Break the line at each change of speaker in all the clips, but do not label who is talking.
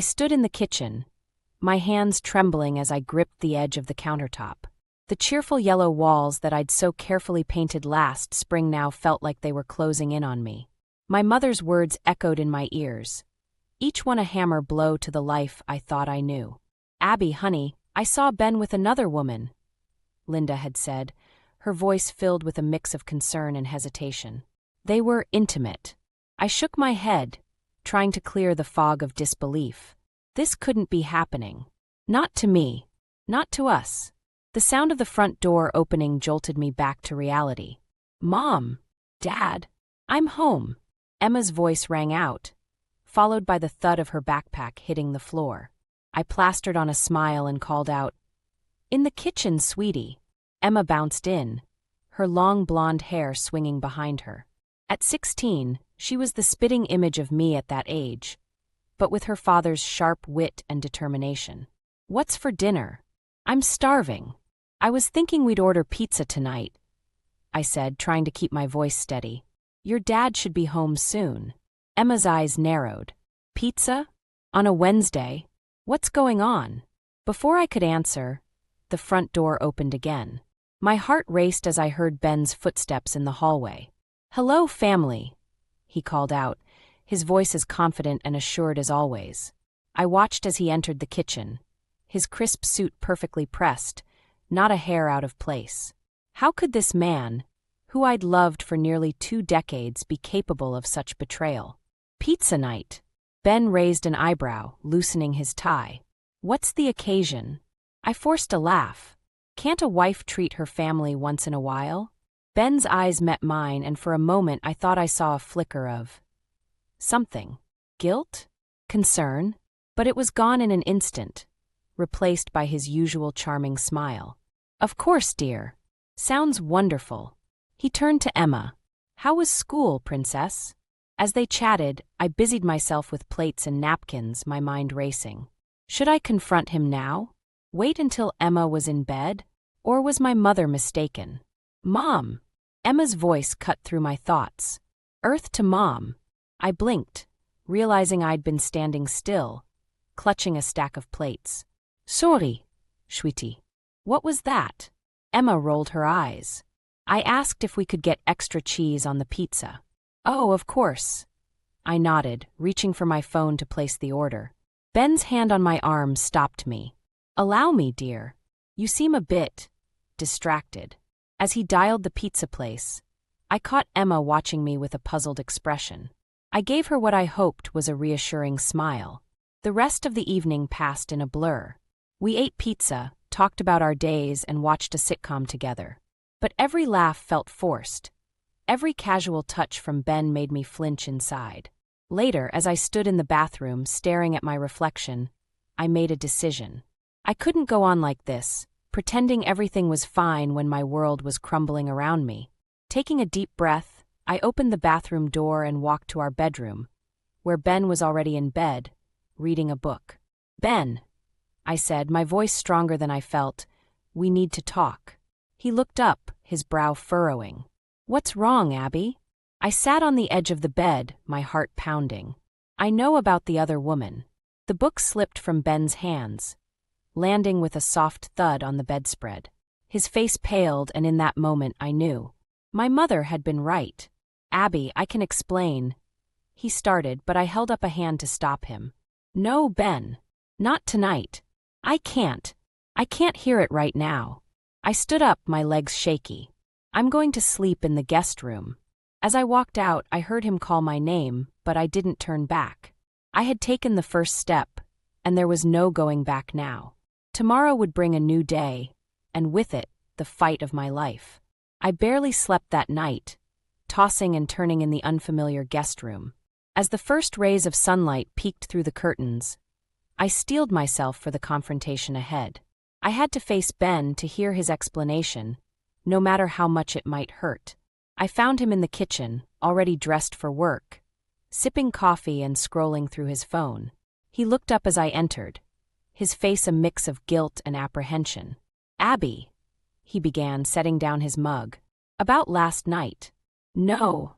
stood in the kitchen, my hands trembling as I gripped the edge of the countertop. The cheerful yellow walls that I'd so carefully painted last spring now felt like they were closing in on me. My mother's words echoed in my ears, each one a hammer blow to the life I thought I knew. "Abby, honey, I saw Ben with another woman," Linda had said, her voice filled with a mix of concern and hesitation. "They were intimate." I shook my head, trying to clear the fog of disbelief. This couldn't be happening. Not to me. Not to us. The sound of the front door opening jolted me back to reality. "Mom! Dad! I'm home!" Emma's voice rang out, followed by the thud of her backpack hitting the floor. I plastered on a smile and called out, "In the kitchen, sweetie." Emma bounced in, her long blonde hair swinging behind her. At 16, she was the spitting image of me at that age, but with her father's sharp wit and determination. "What's for dinner?" "I'm starving. I was thinking we'd order pizza tonight," I said, trying to keep my voice steady. "Your dad should be home soon." Emma's eyes narrowed. "Pizza? On a Wednesday? What's going on?" Before I could answer, the front door opened again. My heart raced as I heard Ben's footsteps in the hallway. "Hello, family," he called out, his voice as confident and assured as always. I watched as he entered the kitchen, his crisp suit perfectly pressed, not a hair out of place. How could this man, who I'd loved for nearly 2 decades, be capable of such betrayal? "Pizza night." Ben raised an eyebrow, loosening his tie. "What's the occasion?" I forced a laugh. Can't a wife treat her family once in a while? Ben's eyes met mine, and for a moment I thought I saw a flicker of something. Guilt? Concern? But it was gone in an instant, replaced by his usual charming smile. "Of course, dear. Sounds wonderful." He turned to Emma. "How was school, princess?" As they chatted, I busied myself with plates and napkins, my mind racing. Should I confront him now? Wait until Emma was in bed? Or was my mother mistaken? "Mom!" Emma's voice cut through my thoughts. Earth to Mom. I blinked, realizing I'd been standing still, clutching a stack of plates. "Sorry, sweetie." "What was that?" Emma rolled her eyes. I asked if we could get extra cheese on the pizza. "Oh, of course." I nodded, reaching for my phone to place the order. Ben's hand on my arm stopped me. "Allow me, dear. You seem a bit distracted." As he dialed the pizza place, I caught Emma watching me with a puzzled expression. I gave her what I hoped was a reassuring smile. The rest of the evening passed in a blur. We ate pizza, talked about our days, and watched a sitcom together. But every laugh felt forced. Every casual touch from Ben made me flinch inside. Later, as I stood in the bathroom staring at my reflection, I made a decision. I couldn't go on like this, pretending everything was fine when my world was crumbling around me. Taking a deep breath, I opened the bathroom door and walked to our bedroom, where Ben was already in bed, reading a book. "Ben," I said, my voice stronger than I felt, "we need to talk." He looked up, his brow furrowing. "What's wrong, Abby?" I sat on the edge of the bed, my heart pounding. "I know about the other woman." The book slipped from Ben's hands, landing with a soft thud on the bedspread. His face paled, and in that moment I knew. My mother had been right. "Abby, I can explain." He started, but I held up a hand to stop him. "No, Ben. Not tonight. I can't. I can't hear it right now." I stood up, my legs shaky. "I'm going to sleep in the guest room." As I walked out, I heard him call my name, but I didn't turn back. I had taken the first step, and there was no going back now. Tomorrow would bring a new day, and with it, the fight of my life. I barely slept that night, tossing and turning in the unfamiliar guest room. As the first rays of sunlight peeked through the curtains, I steeled myself for the confrontation ahead. I had to face Ben to hear his explanation, no matter how much it might hurt. I found him in the kitchen, already dressed for work, sipping coffee and scrolling through his phone. He looked up as I entered, his face a mix of guilt and apprehension. "Abby," he began, setting down his mug. "About last night." "No."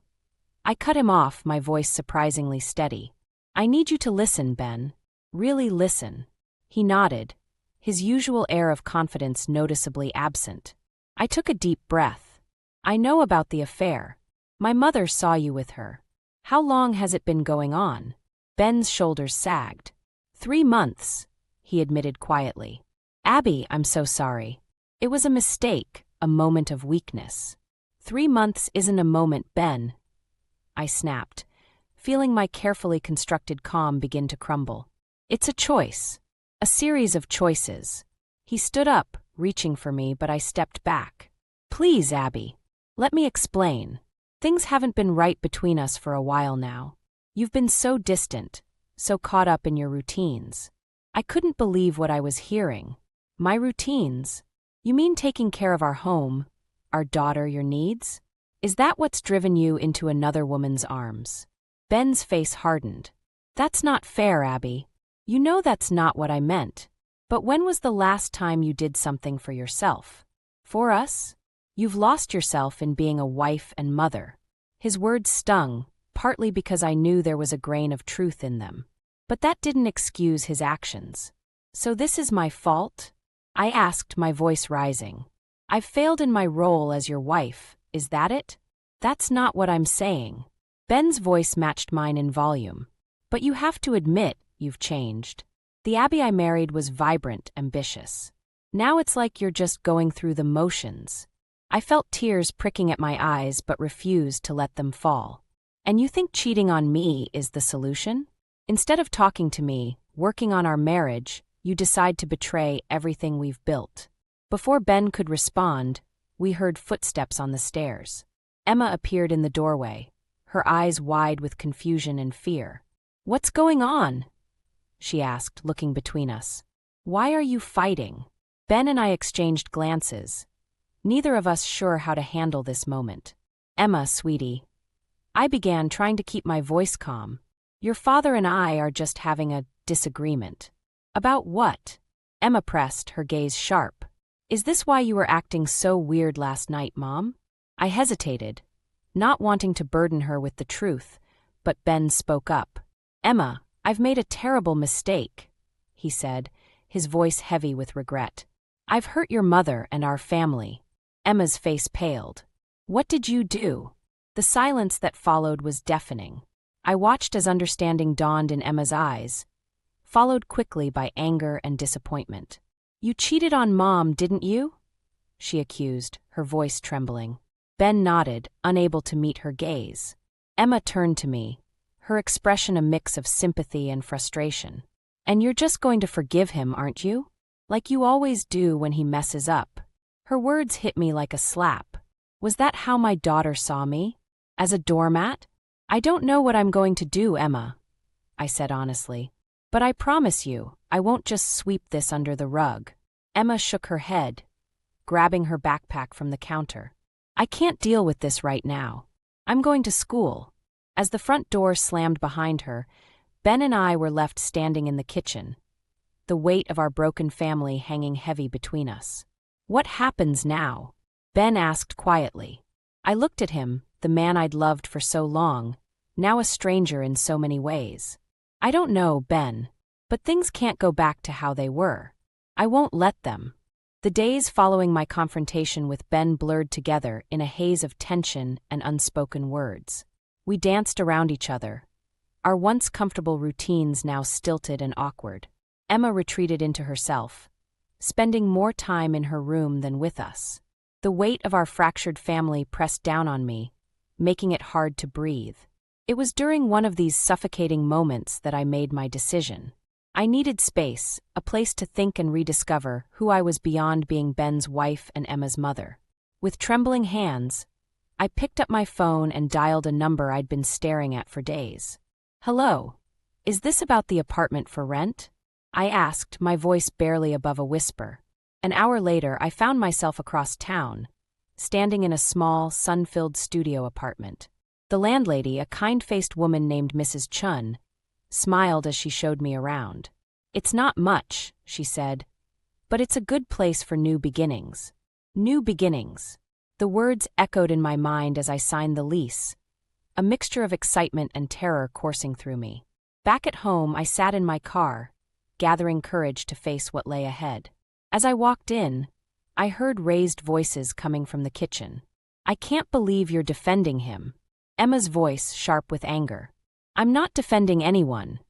I cut him off, my voice surprisingly steady. "I need you to listen, Ben. Really listen. He nodded, his usual air of confidence noticeably absent. I took a deep breath. I know about the affair. My mother saw you with her. How long has it been going on? Ben's shoulders sagged. 3 months, he admitted quietly. Abby, I'm so sorry. It was a mistake, a moment of weakness. 3 months isn't a moment, Ben. I snapped, feeling my carefully constructed calm begin to crumble. It's a choice. A series of choices. He stood up, reaching for me, but I stepped back. Please, Abby. Let me explain. Things haven't been right between us for a while now. You've been so distant, so caught up in your routines. I couldn't believe what I was hearing. My routines? You mean taking care of our home, our daughter, your needs? Is that what's driven you into another woman's arms? Ben's face hardened. That's not fair, Abby. You know that's not what I meant. But when was the last time you did something for yourself? For us? You've lost yourself in being a wife and mother. His words stung, partly because I knew there was a grain of truth in them. But that didn't excuse his actions. So this is my fault? I asked, my voice rising. I've failed in my role as your wife, is that it? That's not what I'm saying. Ben's voice matched mine in volume. But you have to admit you've changed. The Abby I married was vibrant, ambitious. Now it's like you're just going through the motions. I felt tears pricking at my eyes but refused to let them fall. And you think cheating on me is the solution? Instead of talking to me, working on our marriage, you decide to betray everything we've built. Before Ben could respond, we heard footsteps on the stairs. Emma appeared in the doorway, her eyes wide with confusion and fear. What's going on? She asked, looking between us. Why are you fighting? Ben and I exchanged glances, neither of us sure how to handle this moment. Emma, sweetie. I began, trying to keep my voice calm. Your father and I are just having a disagreement. About what? Emma pressed, her gaze sharp. Is this why you were acting so weird last night, Mom? I hesitated, not wanting to burden her with the truth, but Ben spoke up. Emma, I've made a terrible mistake, he said, his voice heavy with regret. I've hurt your mother and our family. Emma's face paled. What did you do? The silence that followed was deafening. I watched as understanding dawned in Emma's eyes, followed quickly by anger and disappointment. You cheated on Mom, didn't you? She accused, her voice trembling. Ben nodded, unable to meet her gaze. Emma turned to me, her expression a mix of sympathy and frustration. And you're just going to forgive him, aren't you? Like you always do when he messes up. Her words hit me like a slap. Was that how my daughter saw me? As a doormat? I don't know what I'm going to do, Emma, I said honestly. But I promise you, I won't just sweep this under the rug. Emma shook her head, grabbing her backpack from the counter. I can't deal with this right now. I'm going to school. As the front door slammed behind her, Ben and I were left standing in the kitchen, the weight of our broken family hanging heavy between us. What happens now? Ben asked quietly. I looked at him, the man I'd loved for so long, now a stranger in so many ways. I don't know, Ben, but things can't go back to how they were. I won't let them. The days following my confrontation with Ben blurred together in a haze of tension and unspoken words. We danced around each other, our once comfortable routines now stilted and awkward. Emma retreated into herself, spending more time in her room than with us. The weight of our fractured family pressed down on me, making it hard to breathe. It was during one of these suffocating moments that I made my decision. I needed space, a place to think and rediscover who I was beyond being Ben's wife and Emma's mother. With trembling hands, I picked up my phone and dialed a number I'd been staring at for days. Hello, is this about the apartment for rent? I asked, my voice barely above a whisper. An hour later, I found myself across town, standing in a small, sun-filled studio apartment. The landlady, a kind-faced woman named Mrs. Chun, smiled as she showed me around. It's not much, she said, but it's a good place for new beginnings. New beginnings. The words echoed in my mind as I signed the lease, a mixture of excitement and terror coursing through me. Back at home, I sat in my car, gathering courage to face what lay ahead. As I walked in, I heard raised voices coming from the kitchen. "I can't believe you're defending him." Emma's voice sharp with anger. "I'm not defending anyone,"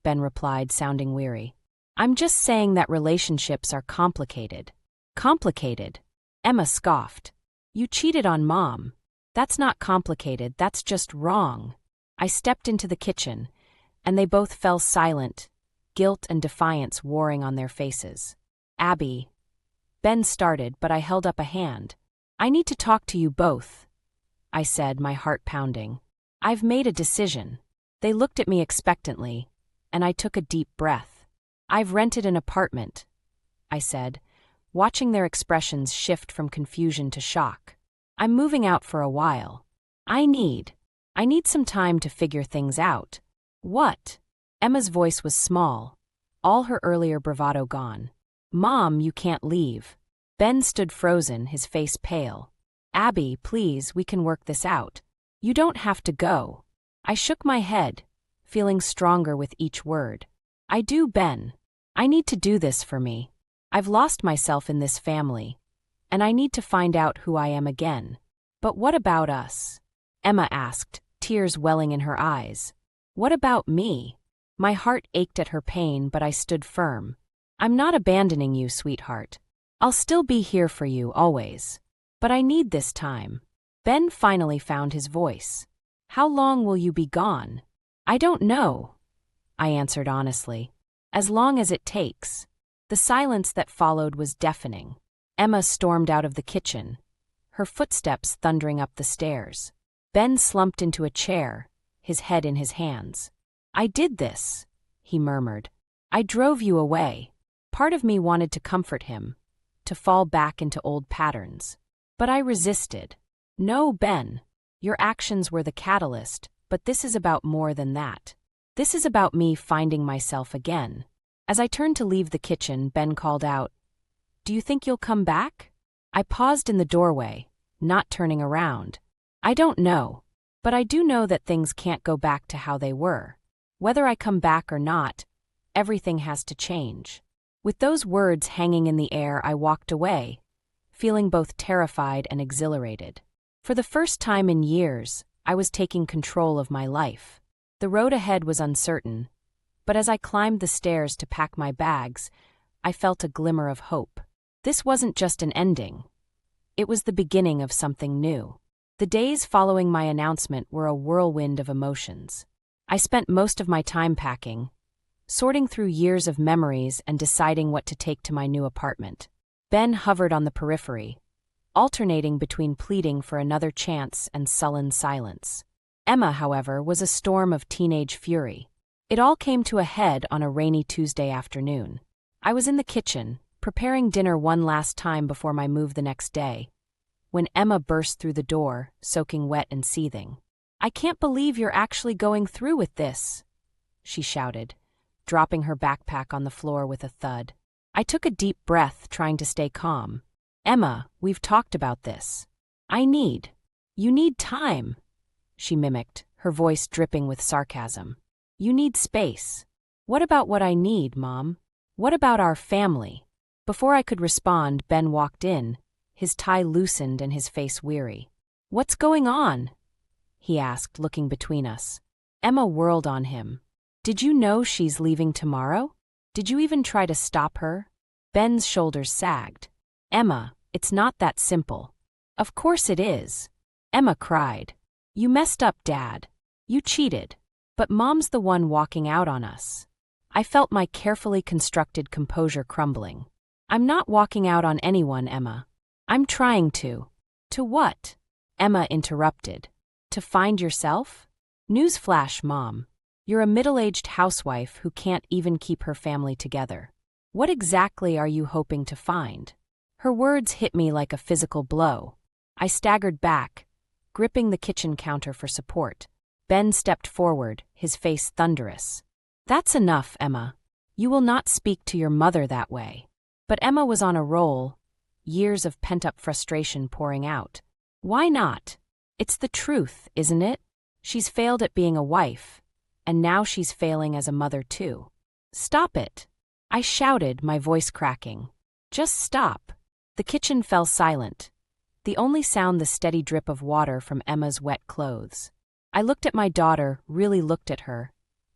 Ben replied, sounding weary. "I'm just saying that relationships are complicated." "Complicated?" Emma scoffed. "You cheated on Mom. That's not complicated, that's just wrong." I stepped into the kitchen, and they both fell silent, guilt and defiance warring on their faces. "Abby," Ben started, but I held up a hand. "I need to talk to you both," I said, my heart pounding. "I've made a decision." They looked at me expectantly, and I took a deep breath. "I've rented an apartment," I said, watching their expressions shift from confusion to shock. "I'm moving out for a while. I need some time to figure things out." "What?" Emma's voice was small, all her earlier bravado gone. "Mom, you can't leave." Ben stood frozen, his face pale. "Abby, please, we can work this out. You don't have to go." I shook my head, feeling stronger with each word. "I do, Ben. I need to do this for me. I've lost myself in this family, and I need to find out who I am again." "But what about us?" Emma asked, tears welling in her eyes. "What about me?" My heart ached at her pain, but I stood firm. "I'm not abandoning you, sweetheart. I'll still be here for you, always. But I need this time." Ben finally found his voice. "How long will you be gone?" "I don't know," I answered honestly. "As long as it takes." The silence that followed was deafening. Emma stormed out of the kitchen, her footsteps thundering up the stairs. Ben slumped into a chair, his head in his hands. "I did this," he murmured. "I drove you away." Part of me wanted to comfort him, to fall back into old patterns. But I resisted. "No, Ben. Your actions were the catalyst, but this is about more than that. This is about me finding myself again." As I turned to leave the kitchen, Ben called out, "Do you think you'll come back?" I paused in the doorway, not turning around. "I don't know. But I do know that things can't go back to how they were. Whether I come back or not, everything has to change." With those words hanging in the air, I walked away, feeling both terrified and exhilarated. For the first time in years, I was taking control of my life. The road ahead was uncertain, but as I climbed the stairs to pack my bags, I felt a glimmer of hope. This wasn't just an ending. It was the beginning of something new. The days following my announcement were a whirlwind of emotions. I spent most of my time packing, sorting through years of memories and deciding what to take to my new apartment. Ben hovered on the periphery, alternating between pleading for another chance and sullen silence. Emma, however, was a storm of teenage fury. It all came to a head on a rainy Tuesday afternoon. I was in the kitchen, preparing dinner one last time before my move the next day, when Emma burst through the door, soaking wet and seething. "I can't believe you're actually going through with this," she shouted, dropping her backpack on the floor with a thud. I took a deep breath, trying to stay calm. "Emma, we've talked about this. You need time," she mimicked, her voice dripping with sarcasm. "You need space." "What about what I need, Mom? What about our family?" Before I could respond, Ben walked in, his tie loosened and his face weary. "What's going on?" he asked, looking between us. Emma whirled on him. "Did you know she's leaving tomorrow? Did you even try to stop her?" Ben's shoulders sagged. "Emma, it's not that simple." "Of course it is," Emma cried. "You messed up, Dad. You cheated. But Mom's the one walking out on us." I felt my carefully constructed composure crumbling. "I'm not walking out on anyone, Emma. I'm trying to." "To what?" Emma interrupted. "To find yourself?" "Newsflash, Mom. You're a middle-aged housewife who can't even keep her family together. What exactly are you hoping to find?" Her words hit me like a physical blow. I staggered back, gripping the kitchen counter for support. Ben stepped forward, his face thunderous. "That's enough, Emma. You will not speak to your mother that way." But Emma was on a roll, years of pent-up frustration pouring out. "Why not? It's the truth, isn't it? She's failed at being a wife, and now she's failing as a mother too." "Stop it," I shouted, my voice cracking. Just stop. The kitchen fell silent. The only sound the steady drip of water from Emma's wet clothes. I looked at my daughter, really looked at her,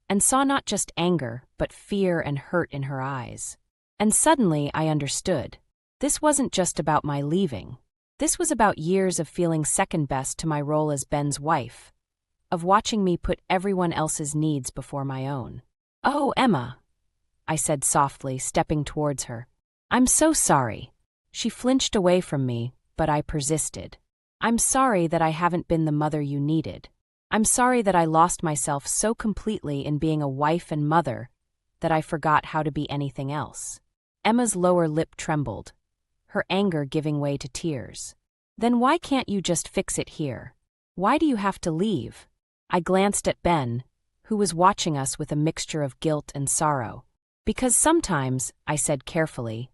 and saw not just anger, but fear and hurt in her eyes. And suddenly I understood. This wasn't just about my leaving. This was about years of feeling second best to my role as Ben's wife, of watching me put everyone else's needs before my own. "Oh, Emma," I said softly, stepping towards her. "I'm so sorry." She flinched away from me, but I persisted. "I'm sorry that I haven't been the mother you needed. I'm sorry that I lost myself so completely in being a wife and mother that I forgot how to be anything else." Emma's lower lip trembled, her anger giving way to tears. "Then why can't you just fix it here? Why do you have to leave?" I glanced at Ben, who was watching us with a mixture of guilt and sorrow. "Because sometimes," I said carefully,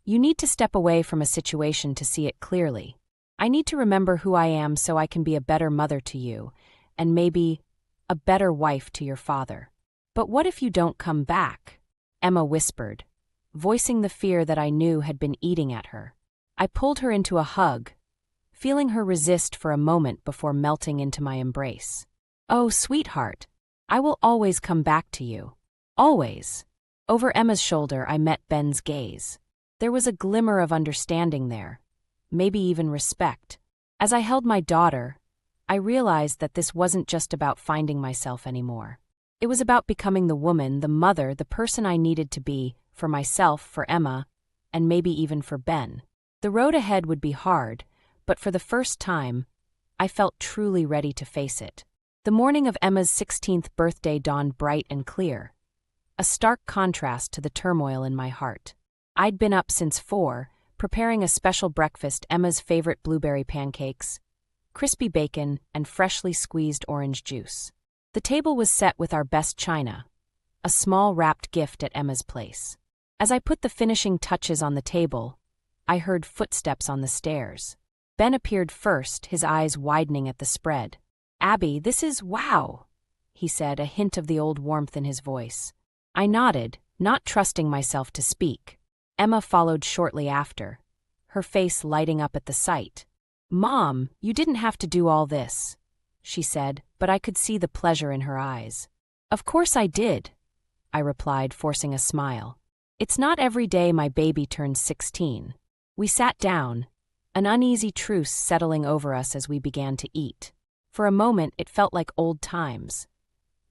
"you need to step away from a situation to see it clearly. I need to remember who I am so I can be a better mother to you, and maybe a better wife to your father." "But what if you don't come back?" Emma whispered, voicing the fear that I knew had been eating at her. I pulled her into a hug, feeling her resist for a moment before melting into my embrace. "Oh, sweetheart, I will always come back to you. Always." Over Emma's shoulder, I met Ben's gaze. There was a glimmer of understanding there, maybe even respect. As I held my daughter, I realized that this wasn't just about finding myself anymore. It was about becoming the woman, the mother, the person I needed to be for myself, for Emma, and maybe even for Ben. The road ahead would be hard, but for the first time, I felt truly ready to face it. The morning of Emma's 16th birthday dawned bright and clear, a stark contrast to the turmoil in my heart. I'd been up since 4, preparing a special breakfast, Emma's favorite blueberry pancakes, crispy bacon, and freshly squeezed orange juice. The table was set with our best china, a small wrapped gift at Emma's place. As I put the finishing touches on the table, I heard footsteps on the stairs. Ben appeared first, his eyes widening at the spread. "Abby, this is wow," he said, a hint of the old warmth in his voice. I nodded, not trusting myself to speak. Emma followed shortly after, her face lighting up at the sight. "Mom, you didn't have to do all this," she said, but I could see the pleasure in her eyes. "Of course I did," I replied, forcing a smile. "It's not every day my baby turns 16. We sat down, an uneasy truce settling over us as we began to eat. For a moment it felt like old times.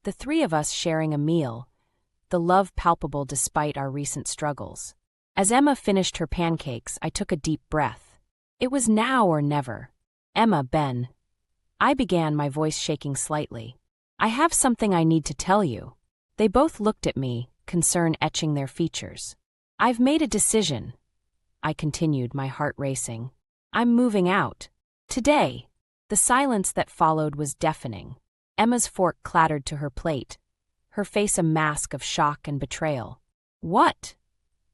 The three of us sharing a meal, the love palpable despite our recent struggles. As Emma finished her pancakes, I took a deep breath. It was now or never. "Emma, Ben," I began, my voice shaking slightly. "I have something I need to tell you." They both looked at me, concern etching their features. "I've made a decision," I continued, my heart racing. "I'm moving out. Today." The silence that followed was deafening. Emma's fork clattered to her plate, her face a mask of shock and betrayal. "What?"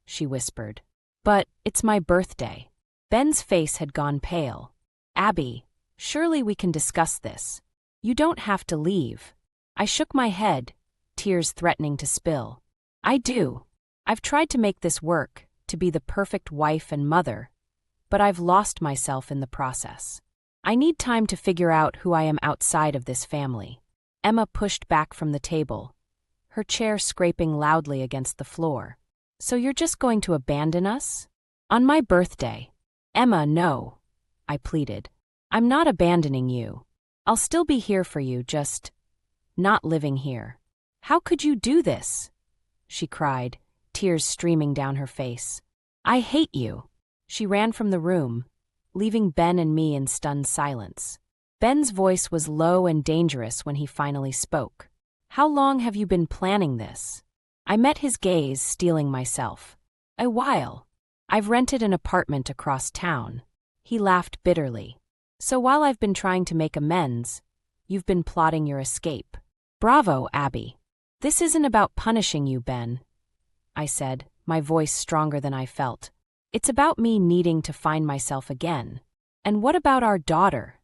she whispered. "But it's my birthday." Ben's face had gone pale. "Abby, surely we can discuss this. You don't have to leave." I shook my head, tears threatening to spill. "I do. I've tried to make this work, to be the perfect wife and mother, but I've lost myself in the process. I need time to figure out who I am outside of this family." Emma pushed back from the table, her chair scraping loudly against the floor. "So you're just going to abandon us? On my birthday?" "Emma, no," I pleaded. "I'm not abandoning you. I'll still be here for you, just not living here." "How could you do this?" she cried, tears streaming down her face. "I hate you." She ran from the room, leaving Ben and me in stunned silence. Ben's voice was low and dangerous when he finally spoke. "How long have you been planning this?" I met his gaze, steeling myself. "A while. I've rented an apartment across town." He laughed bitterly. "So while I've been trying to make amends, you've been plotting your escape." "Bravo, Abby." "This isn't about punishing you, Ben," I said, my voice stronger than I felt. "It's about me needing to find myself again." "And what about our daughter?"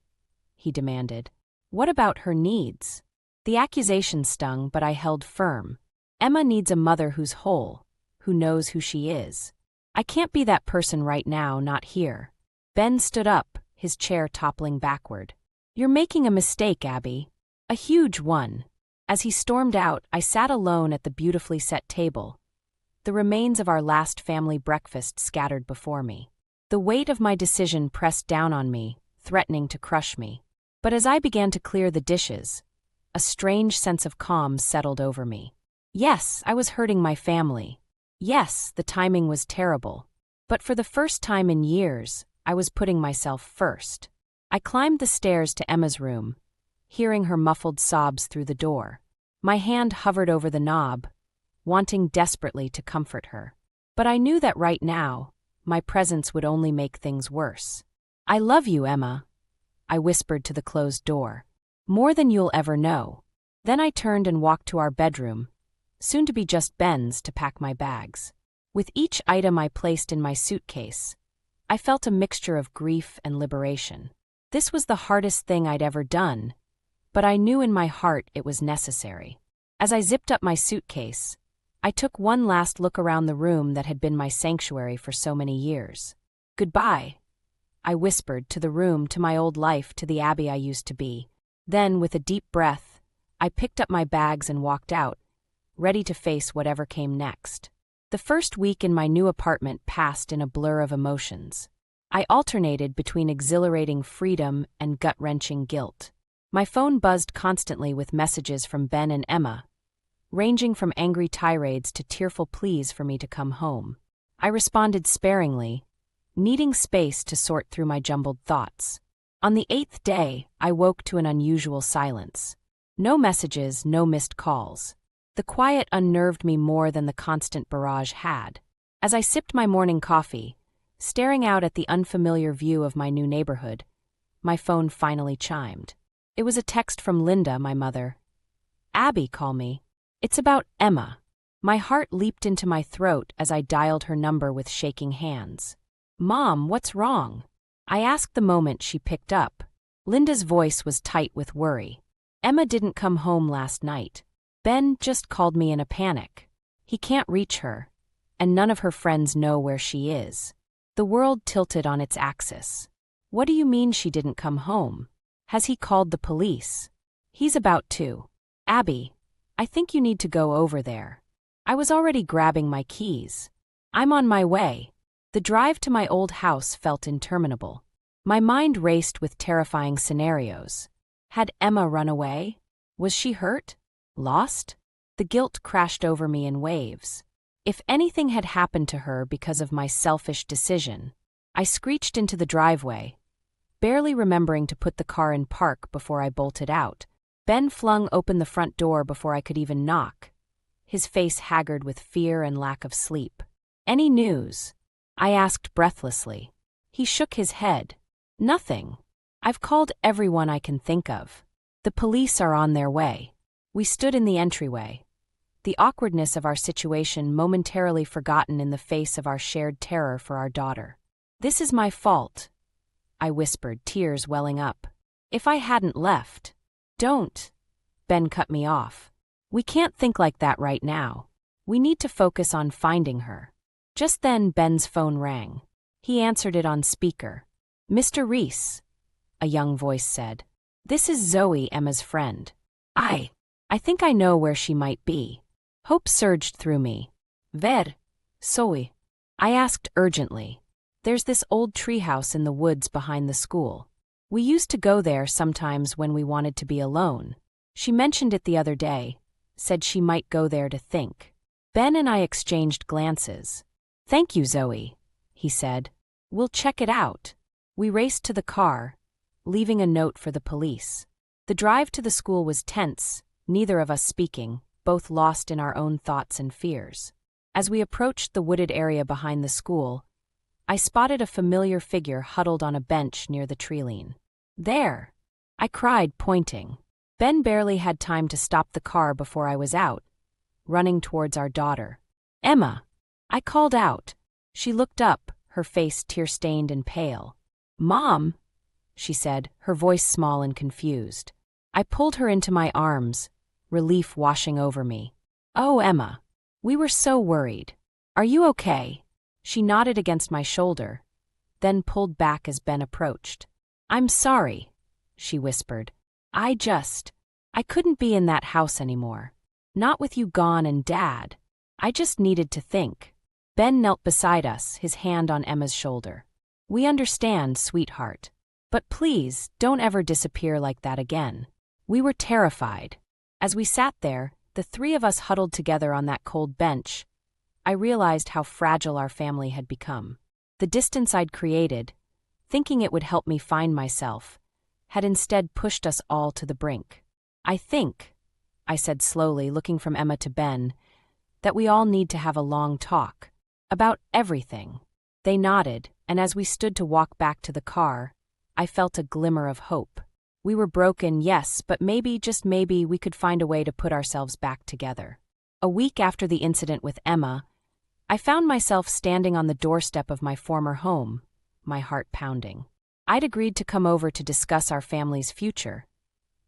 he demanded. "What about her needs?" The accusation stung, but I held firm. Emma needs a mother who's whole, who knows who she is. I can't be that person right now, not here. Ben stood up, his chair toppling backward. You're making a mistake, Abby. A huge one. As he stormed out, I sat alone at the beautifully set table, the remains of our last family breakfast scattered before me. The weight of my decision pressed down on me, threatening to crush me. But as I began to clear the dishes, a strange sense of calm settled over me. Yes, I was hurting my family. Yes, the timing was terrible. But for the first time in years, I was putting myself first. I climbed the stairs to Emma's room, hearing her muffled sobs through the door. My hand hovered over the knob, wanting desperately to comfort her. But I knew that right now, my presence would only make things worse. I love you, Emma, I whispered to the closed door. More than you'll ever know. Then I turned and walked to our bedroom, soon to be just Ben's, to pack my bags. With each item I placed in my suitcase, I felt a mixture of grief and liberation. This was the hardest thing I'd ever done, but I knew in my heart it was necessary. As I zipped up my suitcase, I took one last look around the room that had been my sanctuary for so many years. Goodbye, I whispered, to the room, to my old life, to the Abby I used to be. Then, with a deep breath, I picked up my bags and walked out, ready to face whatever came next. The first week in my new apartment passed in a blur of emotions. I alternated between exhilarating freedom and gut-wrenching guilt. My phone buzzed constantly with messages from Ben and Emma, ranging from angry tirades to tearful pleas for me to come home. I responded sparingly, needing space to sort through my jumbled thoughts. On the 8th day, I woke to an unusual silence. No messages, no missed calls. The quiet unnerved me more than the constant barrage had. As I sipped my morning coffee, staring out at the unfamiliar view of my new neighborhood, my phone finally chimed. It was a text from Linda, my mother. Abby, call me. It's about Emma. My heart leaped into my throat as I dialed her number with shaking hands. Mom, what's wrong? I asked the moment she picked up. Linda's voice was tight with worry. Emma didn't come home last night. Ben just called me in a panic. He can't reach her, and none of her friends know where she is. The world tilted on its axis. What do you mean she didn't come home? Has he called the police? He's about to. Abby, I think you need to go over there. I was already grabbing my keys. I'm on my way. The drive to my old house felt interminable. My mind raced with terrifying scenarios. Had Emma run away? Was she hurt? Lost? The guilt crashed over me in waves. If anything had happened to her because of my selfish decision, I screeched into the driveway, barely remembering to put the car in park before I bolted out. Ben flung open the front door before I could even knock, his face haggard with fear and lack of sleep. Any news? I asked breathlessly. He shook his head. Nothing. I've called everyone I can think of. The police are on their way. We stood in the entryway, the awkwardness of our situation momentarily forgotten in the face of our shared terror for our daughter. This is my fault, I whispered, tears welling up. If I hadn't left. Don't. Ben cut me off. We can't think like that right now. We need to focus on finding her. Just then Ben's phone rang. He answered it on speaker. Mr. Reese, a young voice said. This is Zoe, Emma's friend. I think I know where she might be. Hope surged through me. Where? Zoe? I asked urgently. There's this old treehouse in the woods behind the school. We used to go there sometimes when we wanted to be alone. She mentioned it the other day, said she might go there to think. Ben and I exchanged glances. Thank you, Zoe, he said. We'll check it out. We raced to the car, leaving a note for the police. The drive to the school was tense, neither of us speaking, both lost in our own thoughts and fears. As we approached the wooded area behind the school, I spotted a familiar figure huddled on a bench near the treeline. There! I cried, pointing. Ben barely had time to stop the car before I was out, running towards our daughter. Emma! I called out. She looked up, her face tear-stained and pale. Mom! She said, her voice small and confused. I pulled her into my arms, relief washing over me. Oh, Emma! We were so worried. Are you okay? She nodded against my shoulder, then pulled back as Ben approached. I'm sorry, she whispered. I couldn't be in that house anymore. Not with you gone and Dad. I just needed to think. Ben knelt beside us, his hand on Emma's shoulder. We understand, sweetheart. But please, don't ever disappear like that again. We were terrified. As we sat there, the three of us huddled together on that cold bench, I realized how fragile our family had become. The distance I'd created, thinking it would help me find myself, had instead pushed us all to the brink. I think, I said slowly, looking from Emma to Ben, that we all need to have a long talk. About everything. They nodded, and as we stood to walk back to the car, I felt a glimmer of hope. We were broken, yes, but maybe, just maybe, we could find a way to put ourselves back together. A week after the incident with Emma, I found myself standing on the doorstep of my former home, my heart pounding. I'd agreed to come over to discuss our family's future,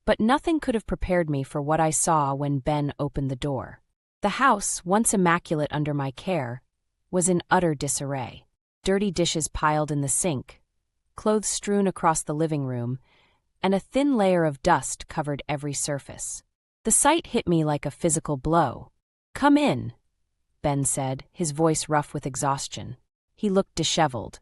but nothing could have prepared me for what I saw when Ben opened the door. The house, once immaculate under my care, was in utter disarray. Dirty dishes piled in the sink, clothes strewn across the living room, and a thin layer of dust covered every surface. The sight hit me like a physical blow. Come in, Ben said, his voice rough with exhaustion. He looked disheveled,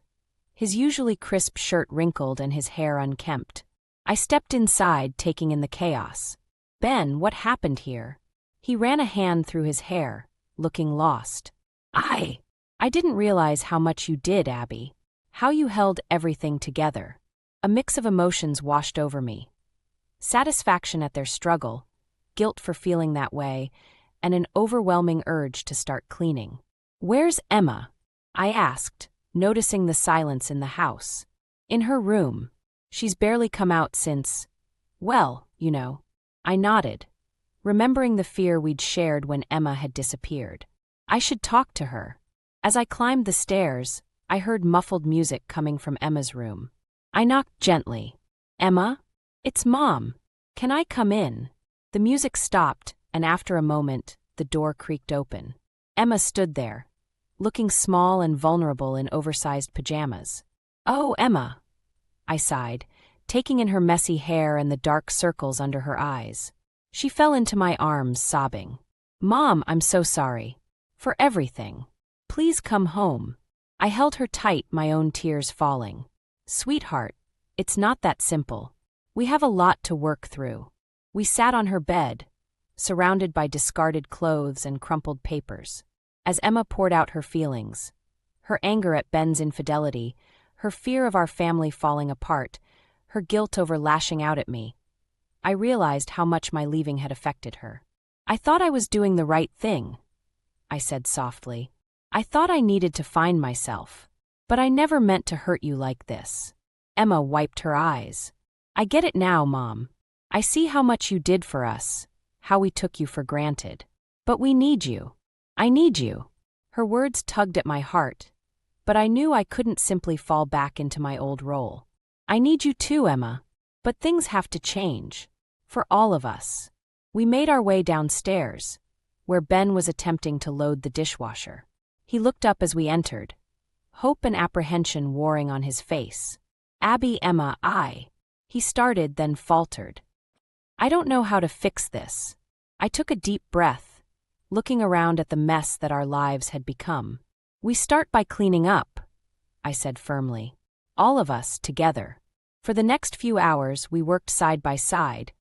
his usually crisp shirt wrinkled and his hair unkempt. I stepped inside, taking in the chaos. Ben, what happened here? He ran a hand through his hair, looking lost. I didn't realize how much you did, Abby. How you held everything together. A mix of emotions washed over me. Satisfaction at their struggle, guilt for feeling that way, and an overwhelming urge to start cleaning. Where's Emma? I asked, noticing the silence in the house. In her room. She's barely come out since, well, you know. I nodded, remembering the fear we'd shared when Emma had disappeared. I should talk to her. As I climbed the stairs, I heard muffled music coming from Emma's room. I knocked gently. Emma? It's Mom. Can I come in? The music stopped, and after a moment, the door creaked open. Emma stood there, looking small and vulnerable in oversized pajamas. Oh, Emma, I sighed, taking in her messy hair and the dark circles under her eyes. She fell into my arms, sobbing. Mom, I'm so sorry. For everything. Please come home. I held her tight, my own tears falling. Sweetheart, it's not that simple. We have a lot to work through. We sat on her bed, surrounded by discarded clothes and crumpled papers. As Emma poured out her feelings, her anger at Ben's infidelity, her fear of our family falling apart, her guilt over lashing out at me, I realized how much my leaving had affected her. I thought I was doing the right thing, I said softly. I thought I needed to find myself, but I never meant to hurt you like this. Emma wiped her eyes. I get it now, Mom. I see how much you did for us, how we took you for granted. But we need you. I need you. Her words tugged at my heart, but I knew I couldn't simply fall back into my old role. I need you too, Emma. But things have to change. For all of us. We made our way downstairs, where Ben was attempting to load the dishwasher. He looked up as we entered, hope and apprehension warring on his face. Abby, Emma, He started, then faltered. I don't know how to fix this. I took a deep breath, looking around at the mess that our lives had become. We start by cleaning up, I said firmly. All of us, together. For the next few hours, we worked side by side,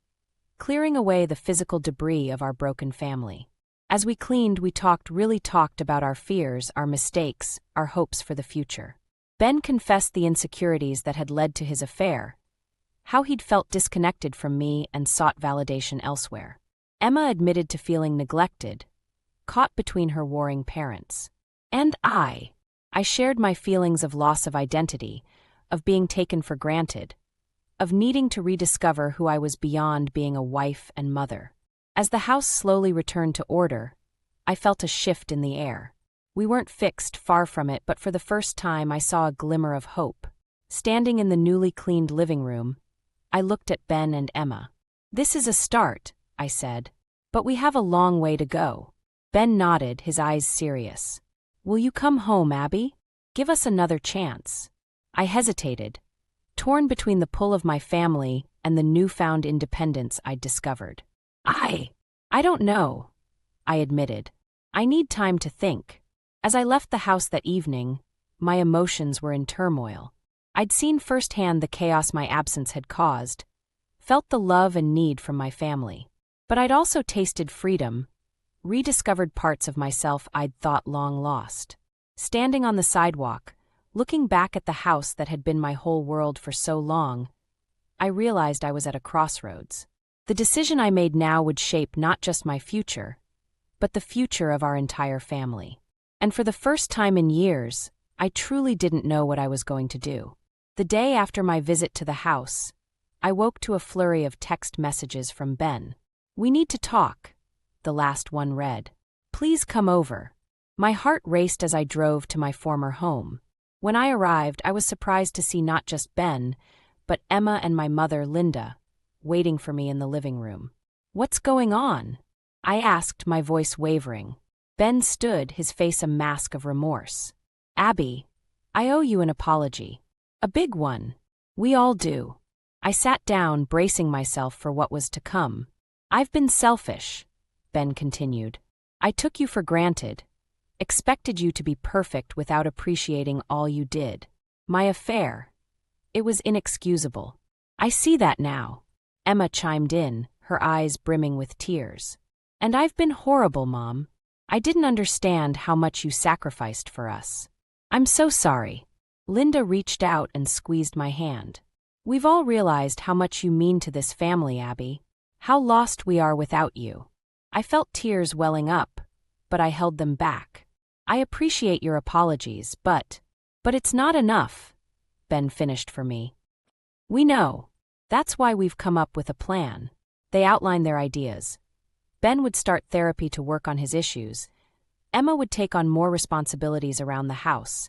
clearing away the physical debris of our broken family. As we cleaned, we really talked about our fears, our mistakes, our hopes for the future. Ben confessed the insecurities that had led to his affair, how he'd felt disconnected from me and sought validation elsewhere. Emma admitted to feeling neglected, caught between her warring parents. And I shared my feelings of loss of identity, of being taken for granted, of needing to rediscover who I was beyond being a wife and mother. As the house slowly returned to order, I felt a shift in the air. We weren't fixed, far from it, but for the first time I saw a glimmer of hope. Standing in the newly cleaned living room, I looked at Ben and Emma. This is a start, I said, but we have a long way to go. Ben nodded, his eyes serious. "Will you come home, Abby? Give us another chance." I hesitated, torn between the pull of my family and the newfound independence I'd discovered. I don't know," I admitted. "I need time to think." As I left the house that evening, my emotions were in turmoil. I'd seen firsthand the chaos my absence had caused, felt the love and need from my family. But I'd also tasted freedom, rediscovered parts of myself I'd thought long lost. Standing on the sidewalk, looking back at the house that had been my whole world for so long, I realized I was at a crossroads. The decision I made now would shape not just my future, but the future of our entire family. And for the first time in years, I truly didn't know what I was going to do. The day after my visit to the house, I woke to a flurry of text messages from Ben. "We need to talk," the last one read. "Please come over." My heart raced as I drove to my former home. When I arrived, I was surprised to see not just Ben, but Emma and my mother, Linda, waiting for me in the living room. "What's going on?" I asked, my voice wavering. Ben stood, his face a mask of remorse. "Abby, I owe you an apology. A big one. We all do." I sat down, bracing myself for what was to come. "I've been selfish," Ben continued. "I took you for granted, expected you to be perfect without appreciating all you did. My affair. It was inexcusable. I see that now." Emma chimed in, her eyes brimming with tears. "And I've been horrible, Mom. I didn't understand how much you sacrificed for us." "I'm so sorry." Linda reached out and squeezed my hand. "We've all realized how much you mean to this family, Abby. How lost we are without you." I felt tears welling up, but I held them back. "I appreciate your apologies, but it's not enough," Ben finished for me. "We know. That's why we've come up with a plan." They outlined their ideas. Ben would start therapy to work on his issues. Emma would take on more responsibilities around the house,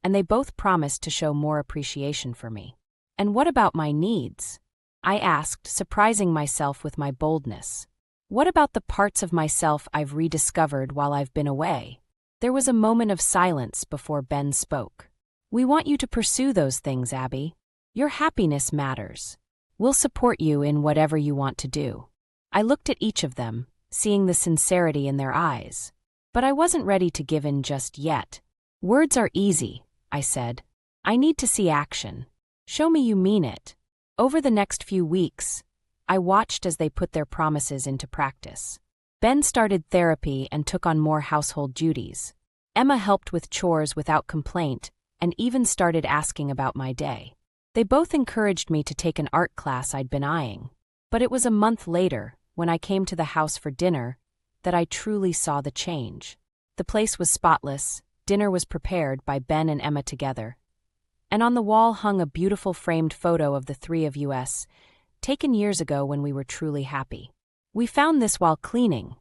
and they both promised to show more appreciation for me. "And what about my needs?" I asked, surprising myself with my boldness. "What about the parts of myself I've rediscovered while I've been away?" There was a moment of silence before Ben spoke. "We want you to pursue those things, Abby. Your happiness matters. We'll support you in whatever you want to do." I looked at each of them, seeing the sincerity in their eyes. But I wasn't ready to give in just yet. "Words are easy," I said. "I need to see action. Show me you mean it." Over the next few weeks, I watched as they put their promises into practice. Ben started therapy and took on more household duties. Emma helped with chores without complaint and even started asking about my day. They both encouraged me to take an art class I'd been eyeing. But it was a month later, when I came to the house for dinner, that I truly saw the change. The place was spotless, dinner was prepared by Ben and Emma together, and on the wall hung a beautiful framed photo of the three of us, taken years ago when we were truly happy. "We found this while cleaning,"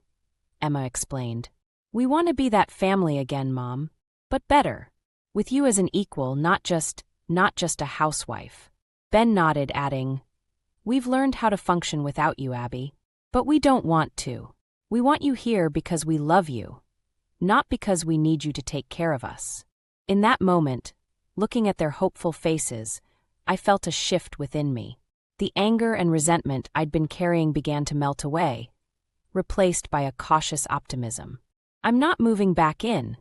Emma explained. "We want to be that family again, Mom, but better. With you as an equal, not just a housewife." Ben nodded, adding, "We've learned how to function without you, Abby. But we don't want to. We want you here because we love you, not because we need you to take care of us." In that moment, looking at their hopeful faces, I felt a shift within me. The anger and resentment I'd been carrying began to melt away, replaced by a cautious optimism. "I'm not moving back in,"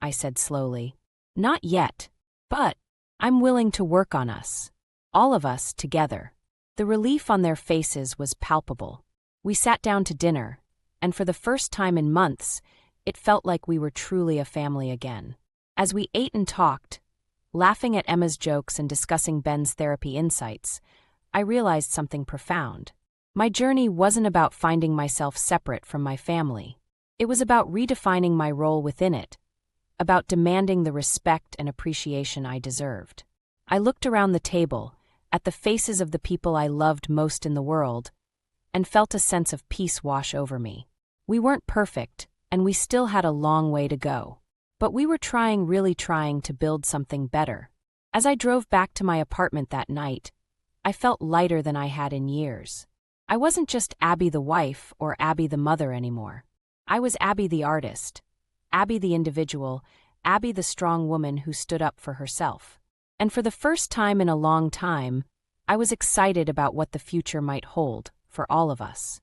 I said slowly. "Not yet. But I'm willing to work on us. All of us together." The relief on their faces was palpable. We sat down to dinner, and for the first time in months, it felt like we were truly a family again. As we ate and talked, laughing at Emma's jokes and discussing Ben's therapy insights, I realized something profound. My journey wasn't about finding myself separate from my family. It was about redefining my role within it, about demanding the respect and appreciation I deserved. I looked around the table, at the faces of the people I loved most in the world, and felt a sense of peace wash over me. We weren't perfect, and we still had a long way to go. But we were really trying to build something better. As I drove back to my apartment that night, I felt lighter than I had in years. I wasn't just Abby the wife or Abby the mother anymore. I was Abby the artist, Abby the individual, Abby the strong woman who stood up for herself. And for the first time in a long time, I was excited about what the future might hold for all of us.